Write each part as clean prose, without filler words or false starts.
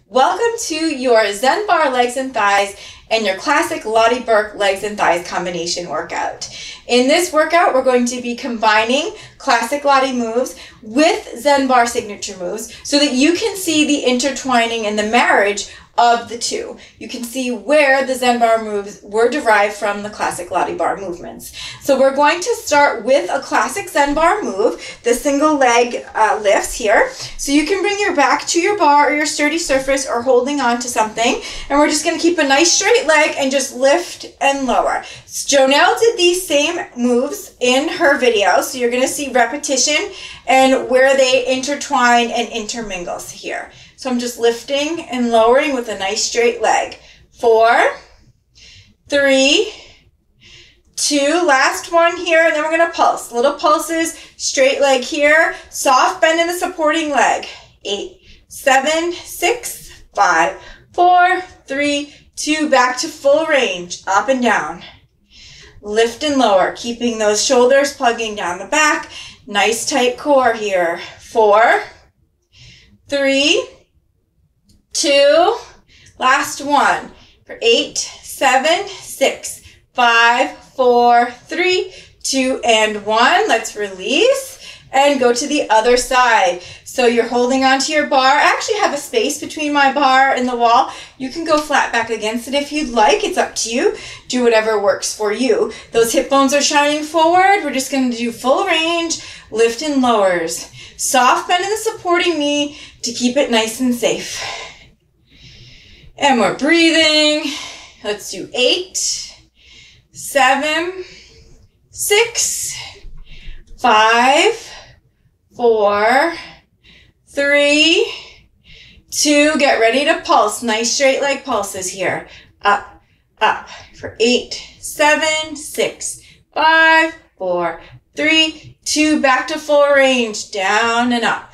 Welcome to your Zen Barre Legs and Thighs and your classic Lotte Berk Legs and Thighs combination workout. In this workout, we're going to be combining classic Lotte moves with Zen Barre signature moves so that you can see the intertwining and the marriage of the two. You can see where the Zen Barre moves were derived from the classic Lotte Barre movements. So we're going to start with a classic Zen Barre move, the single leg lifts here. So you can bring your back to your bar or your sturdy surface or holding on to something. And we're just going to keep a nice straight leg and just lift and lower. Jonelle did these same moves in her video. So you're going to see repetition and where they intertwine and intermingle here. So I'm just lifting and lowering with a nice straight leg. 4, 3, 2, last one here, and then we're going to pulse. Little pulses, straight leg here, soft bend in the supporting leg. 8, 7, 6, 5, 4, 3, 2, back to full range, up and down. Lift and lower, keeping those shoulders plugging down the back. Nice tight core here. 4, 3, 2, last one for 8, 7, 6, 5, 4, 3, 2, and 1. Let's release and go to the other side. So you're holding onto your bar. I actually have a space between my bar and the wall. You can go flat back against it if you'd like. It's up to you. Do whatever works for you. Those hip bones are shining forward. We're just going to do full range, lift and lowers. Soft bend in the supporting knee to keep it nice and safe. And we're breathing. Let's do 8, 7, 6, 5, 4, 3, 2. Get ready to pulse. Nice straight leg pulses here. Up, up for 8, 7, 6, 5, 4, 3, 2. Back to full range. Down and up.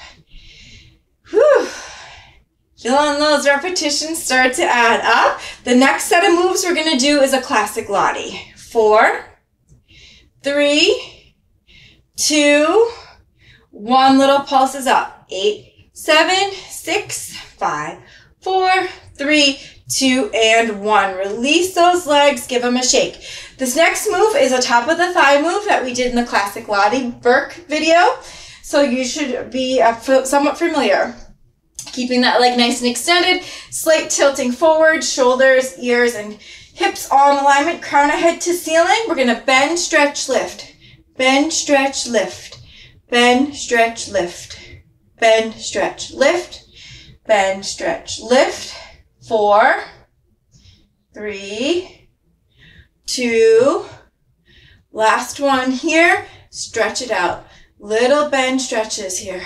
Whew. Feeling those repetitions start to add up. The next set of moves we're going to do is a classic Lotte. 4, 3, 2, 1. Little pulses up. 8, 7, 6, 5, 4, 3, 2, and 1. Release those legs. Give them a shake. This next move is a top of the thigh move that we did in the classic Lotte Berk video. So you should be somewhat familiar. Keeping that leg nice and extended, slight tilting forward, shoulders, ears, and hips all in alignment, crown of head to ceiling. We're going to bend, stretch, lift. Bend, stretch, lift. Bend, stretch, lift. Bend, stretch, lift. Bend, stretch, lift. 4, 3, 2, last one here. Stretch it out. Little bend stretches here.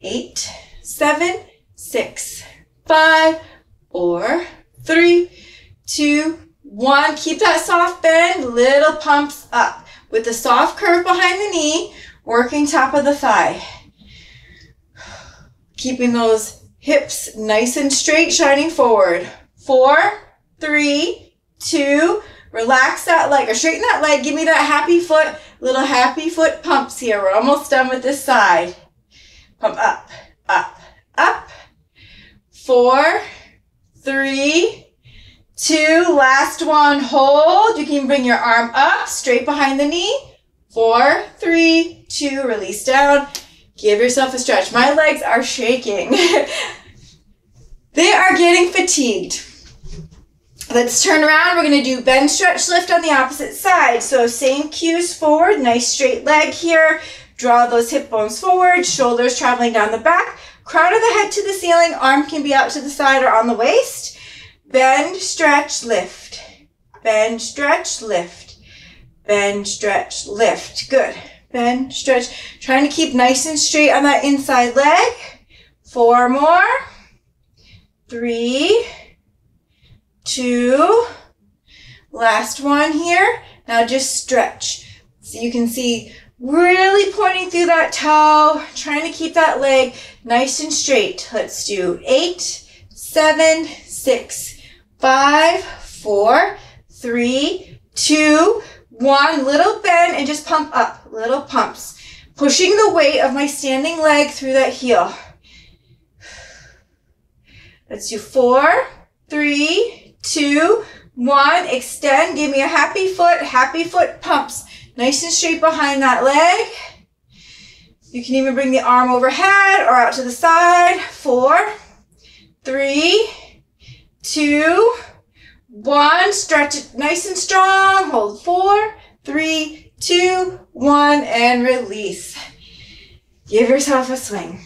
8, 7, 6, 5, 4, 3, 2, 1. Keep that soft bend, little pumps up with the soft curve behind the knee, working top of the thigh. Keeping those hips nice and straight, shining forward. 4, 3, 2, relax that leg or straighten that leg. Give me that happy foot, little happy foot pumps here. We're almost done with this side. Pump up. Up, up, 4, 3, 2, last one, hold. You can bring your arm up, straight behind the knee. 4, 3, 2, release down. Give yourself a stretch. My legs are shaking. They are getting fatigued. Let's turn around. We're going to do bend, stretch, lift on the opposite side. So same cues forward, nice straight leg here. Draw those hip bones forward, shoulders traveling down the back, crown of the head to the ceiling, arm can be out to the side or on the waist. Bend, stretch, lift. Bend, stretch, lift. Bend, stretch, lift. Good. Bend, stretch. Trying to keep nice and straight on that inside leg. 4 more. 3, 2, last one here. Now just stretch. So you can see really pointing through that toe, trying to keep that leg nice and straight. Let's do 8, 7, 6, 5, 4, 3, 2, 1. Little bend and just pump up. Little pumps. Pushing the weight of my standing leg through that heel. Let's do 4, 3, 2, 1. Extend. Give me a happy foot pumps. Nice and straight behind that leg. You can even bring the arm overhead or out to the side. 4, 3, 2, 1. Stretch it nice and strong. Hold 4, 3, 2, 1, and release. Give yourself a swing.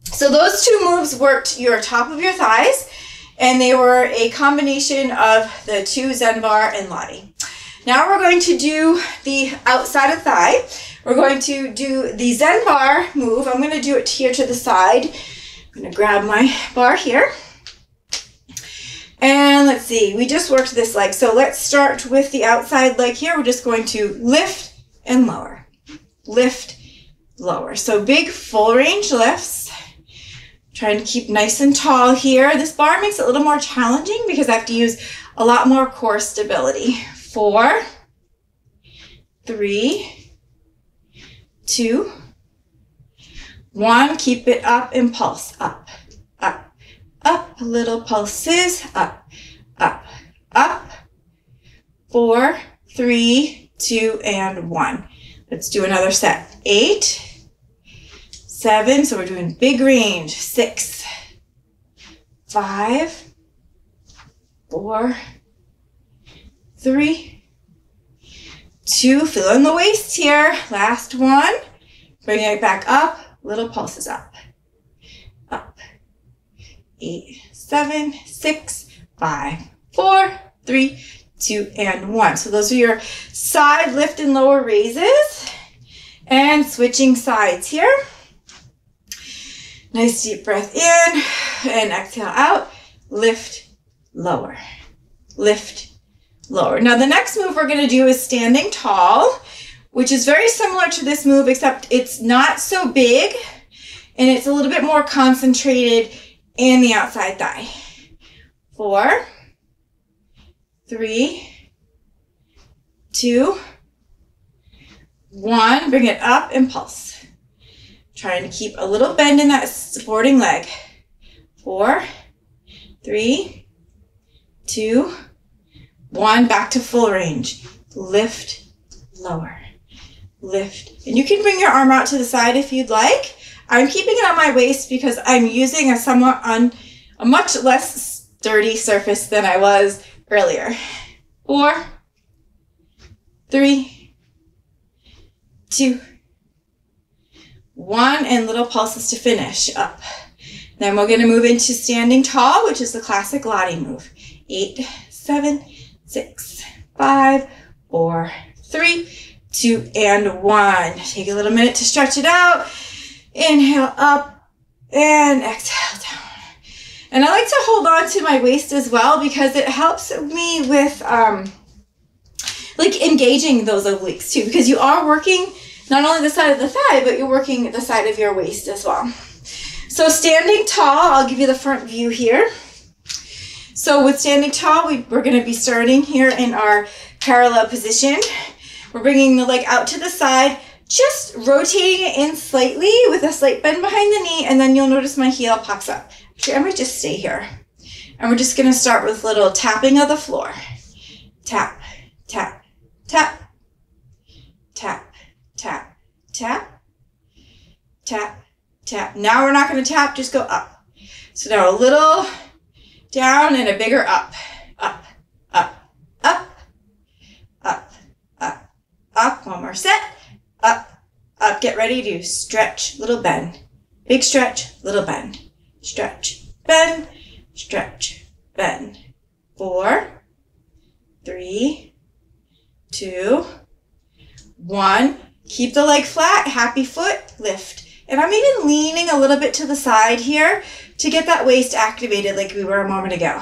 So those two moves worked your top of your thighs, and they were a combination of the two Zen Barre and Lotte. Now we're going to do the outside of thigh. We're going to do the Zen Barre move. I'm going to do it here to the side. I'm going to grab my bar here. And let's see, we just worked this leg. So let's start with the outside leg here. We're just going to lift and lower. Lift, lower. So big full range lifts. Trying to keep nice and tall here. This bar makes it a little more challenging because I have to use a lot more core stability. 4, 3, 2, 1. Keep it up and pulse. Up, up, up. Little pulses. Up, up, up. 4, 3, 2, and 1. Let's do another set. 8, 7, so we're doing big range. 6, 5, 4, 3, 2, fill in the waist here. Last one. Bring it back up. Little pulses up. Up. 8, 7, 6, 5, 4, 3, 2, and 1. So those are your side lift and lower raises. And switching sides here. Nice deep breath in and exhale out. Lift, lower. Lift, lower. Now the next move we're going to do is standing tall, which is very similar to this move, except it's not so big and it's a little bit more concentrated in the outside thigh. 4, 3, 2, 1. Bring it up and pulse. Trying to keep a little bend in that supporting leg. 4, 3, 2, 1. Back to full range. Lift, lower, lift. And you can bring your arm out to the side if you'd like. I'm keeping it on my waist because I'm using a much less sturdy surface than I was earlier. 4, 3, 2, 1, and little pulses to finish. Up. Then we're going to move into standing tall, which is the classic Lotte move. 8, 7, 6, 5, 4, 3, 2, and 1. Take a little minute to stretch it out. Inhale up and exhale down. And I like to hold on to my waist as well because it helps me with like engaging those obliques too, because you are working not only the side of the thigh, but you're working the side of your waist as well. So standing tall, I'll give you the front view here. So with standing tall, we're going to be starting here in our parallel position. We're bringing the leg out to the side, just rotating it in slightly with a slight bend behind the knee, and then you'll notice my heel pops up. Actually, I might just stay here. And we're just going to start with a little tapping of the floor. Tap, tap, tap, tap, tap, tap, tap, tap. Now we're not going to tap, just go up. So now a little down and a bigger up. Up, up, up, up, up, up. One more set. Up, up. Get ready to stretch, little bend. Big stretch, little bend. Stretch, bend, stretch, bend. 4, 3, 2, 1. Keep the leg flat, happy foot, lift. And I'm even leaning a little bit to the side here to get that waist activated like we were a moment ago.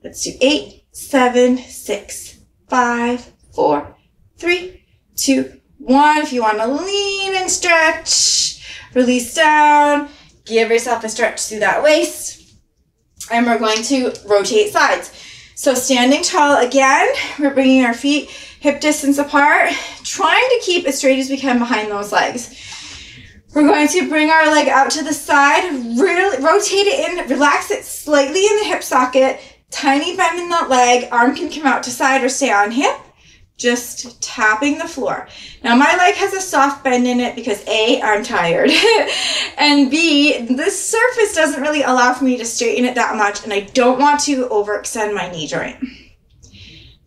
Let's do 8, 7, 6, 5, 4, 3, 2, 1. If you want to lean and stretch, release down, give yourself a stretch through that waist. And we're going to rotate sides. So standing tall again, we're bringing our feet hip distance apart, trying to keep as straight as we can behind those legs. We're going to bring our leg out to the side, really rotate it in, relax it slightly in the hip socket, tiny bend in that leg, arm can come out to side or stay on hip, just tapping the floor. Now my leg has a soft bend in it because A, I'm tired, and B, this surface doesn't really allow for me to straighten it that much, and I don't want to overextend my knee joint.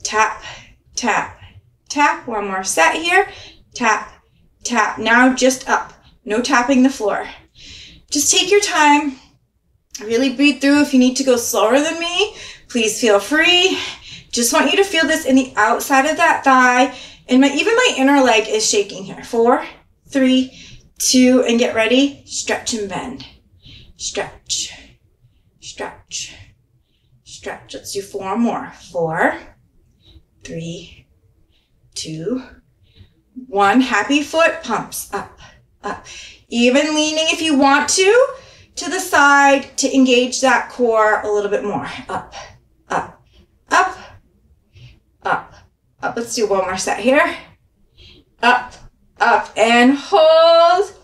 Tap, tap, tap, one more set here, tap, tap, now just up. No tapping the floor. Just take your time. Really breathe through. If you need to go slower than me, please feel free. Just want you to feel this in the outside of that thigh. And even my inner leg is shaking here. 4, 3, 2, and get ready. Stretch and bend. Stretch, stretch, stretch. Let's do 4 more. 4, 3, 2, 1. Happy foot pumps up. Up. Even leaning if you want to the side to engage that core a little bit more. Up, up, up, up, up. Let's do one more set here. Up, up, and hold.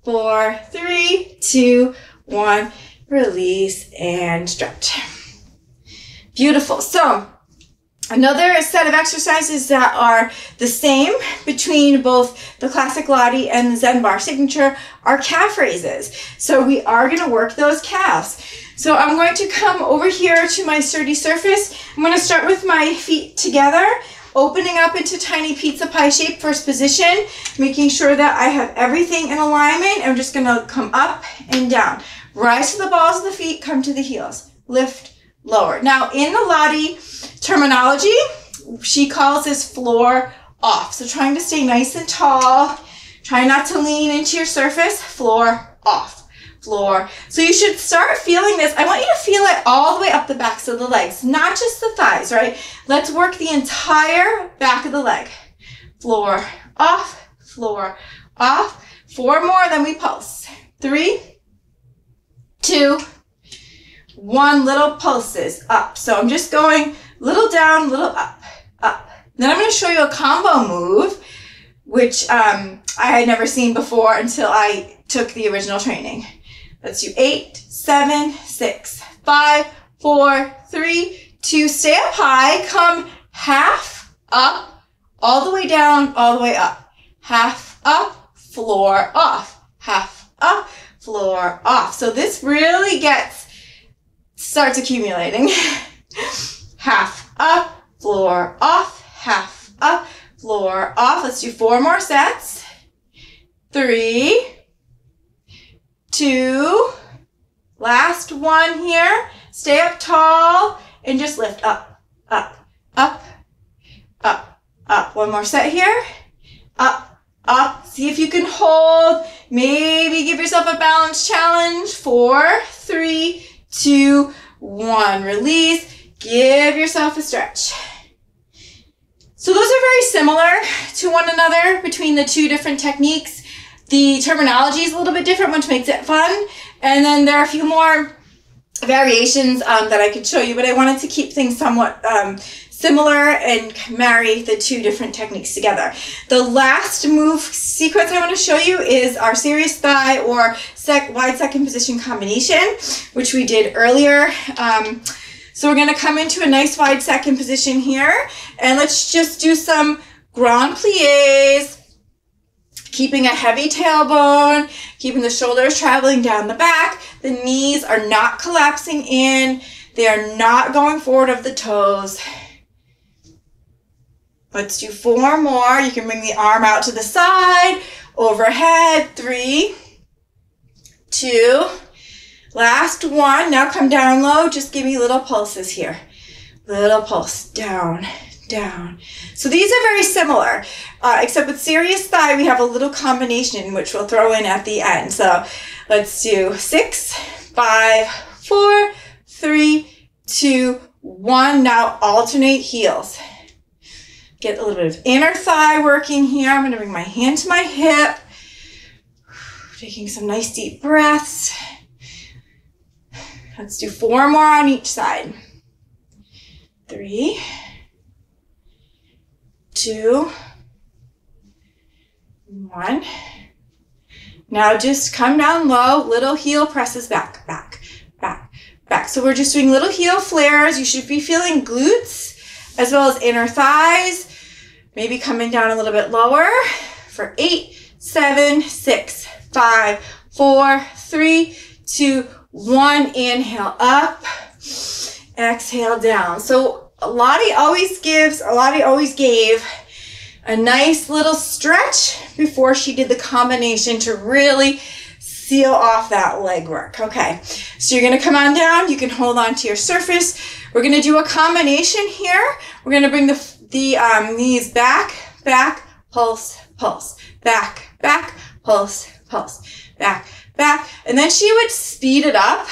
4, 3, 2, 1. Release and stretch. Beautiful. So, another set of exercises that are the same between both the classic Lotte and the Zen Barre signature are calf raises. So we are going to work those calves. So I'm going to come over here to my sturdy surface. I'm going to start with my feet together, opening up into tiny pizza pie shape, first position, making sure that I have everything in alignment. I'm just going to come up and down. Rise to the balls of the feet, come to the heels. Lift, lower. Now in the Lotte terminology, she calls this floor off. So trying to stay nice and tall, try not to lean into your surface, floor off, floor. So you should start feeling this. I want you to feel it all the way up the backs of the legs, not just the thighs, right? Let's work the entire back of the leg. Floor off, floor off. 4 more, then we pulse. 3, 2, 1, little pulses up. So I'm just going little down, little up, up. Then I'm going to show you a combo move, which I had never seen before until I took the original training. Let's do 8, 7, 6, 5, 4, 3, 2. Stay up high. Come half up, all the way down, all the way up. Half up, floor off. Half up, floor off. So this really starts accumulating. Half up, floor off, half up, floor off. Let's do 4 more sets. 3, 2, last one here. Stay up tall and just lift up, up, up, up, up. One more set here. Up, up. See if you can hold. Maybe give yourself a balance challenge. 4, 3, 2, 1. Release. Give yourself a stretch. So those are very similar to one another between the 2 different techniques. The terminology is a little bit different, which makes it fun. And then there are a few more variations that I could show you, but I wanted to keep things somewhat similar and marry the 2 different techniques together. The last move sequence I want to show you is our serious thigh or wide second position combination, which we did earlier. So we're going to come into a nice wide second position here, and let's just do some grand pliés, keeping a heavy tailbone, keeping the shoulders traveling down the back. The knees are not collapsing in. They are not going forward of the toes. Let's do 4 more. You can bring the arm out to the side, overhead. 3, 2, last one. Now come down low. Just give me little pulses here. Little pulse. Down, down. So these are very similar, except with serious thigh, we have a little combination, which we'll throw in at the end. So let's do 6, 5, 4, 3, 2, 1. Now alternate heels. Get a little bit of inner thigh working here. I'm going to bring my hand to my hip. Taking some nice deep breaths. Let's do 4 more on each side. 3, 2, 1. Now just come down low, little heel presses back, back, back, back. So we're just doing little heel flares. You should be feeling glutes as well as inner thighs. Maybe coming down a little bit lower for 8, 7, 6, 5, 4, 3, 2, 1. Inhale up, exhale down. So Lotte always gave a nice little stretch before she did the combination to really seal off that leg work. Okay, so you're gonna come on down. You can hold on to your surface. We're gonna do a combination here. We're gonna bring the knees back, back, pulse, pulse, back, back, pulse, pulse, back, back. And then she would speed it up,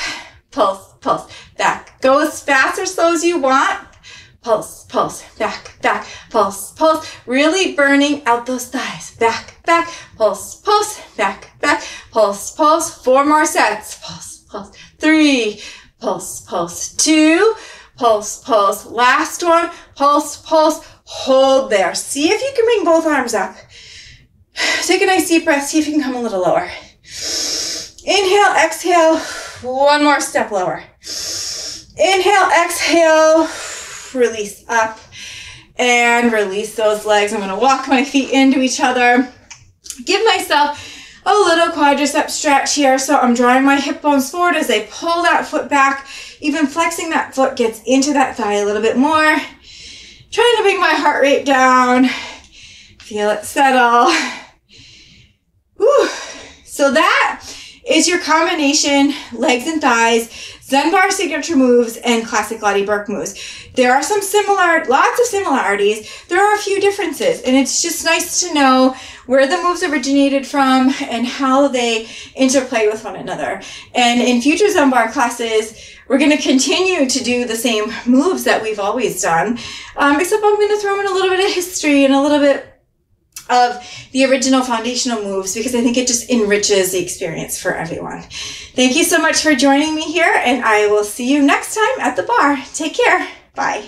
pulse, pulse, back. Go as fast or slow as you want. Pulse, pulse, back, back, pulse, pulse. Really burning out those thighs. Back, back, pulse, pulse, back, back, pulse, pulse. 4 more sets. Pulse, pulse. 3, pulse, pulse. 2, pulse, pulse. Last one, pulse, pulse. Hold there. See if you can bring both arms up. Take a nice deep breath. See if you can come a little lower. Inhale, exhale. 1 more step lower. Inhale, exhale. Release up and release those legs. I'm going to walk my feet into each other. Give myself a little quadricep stretch here. So I'm drawing my hip bones forward as I pull that foot back. Even flexing that foot gets into that thigh a little bit more. Trying to bring my heart rate down. Feel it settle. Whew. So that is your combination legs and thighs, Zen Barre signature moves, and classic Lotte Berk moves. There are lots of similarities. There are a few differences, and it's just nice to know where the moves originated from and how they interplay with one another. And in future Zen Barre classes, we're going to continue to do the same moves that we've always done, except I'm going to throw in a little bit of history and a little bit of the original foundational moves because I think it just enriches the experience for everyone. Thank you so much for joining me here, and I will see you next time at the bar. Take care. Bye.